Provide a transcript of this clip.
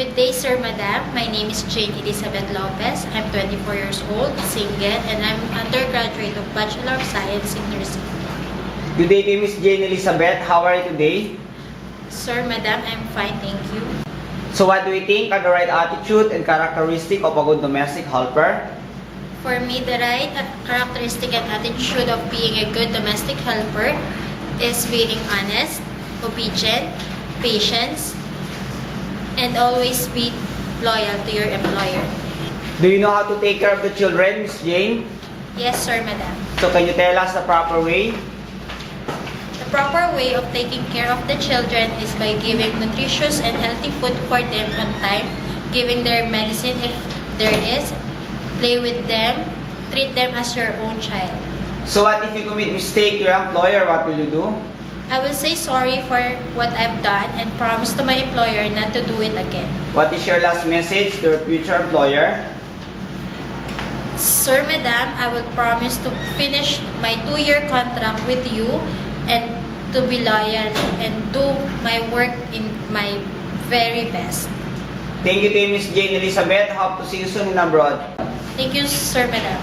Good day, Sir, Madam. My name is Jane Elizabeth Lopez. I'm 24 years old, single, and I'm undergraduate of Bachelor of Science in Nursing. Good day to Miss Jane Elizabeth. How are you today? Sir, Madam, I'm fine, thank you. So what do you think are the right attitude and characteristic of a good domestic helper? For me, the right characteristic and attitude of being a good domestic helper is being honest, obedient, patient, and always be loyal to your employer. Do you know how to take care of the children, Miss Jane? Yes, Sir, Madam. So can you tell us the proper way? The proper way of taking care of the children is by giving nutritious and healthy food for them on time, giving their medicine if there is, play with them, treat them as your own child. So what if you commit mistake to your employer, what will you do? I will say sorry for what I've done and promise to my employer not to do it again. What is your last message to your future employer? Sir, Madam, I will promise to finish my 2-year contract with you and to be loyal and do my work in my very best. Thank you to Miss Jane Elizabeth. Hope to see you soon in abroad. Thank you, Sir, Madam.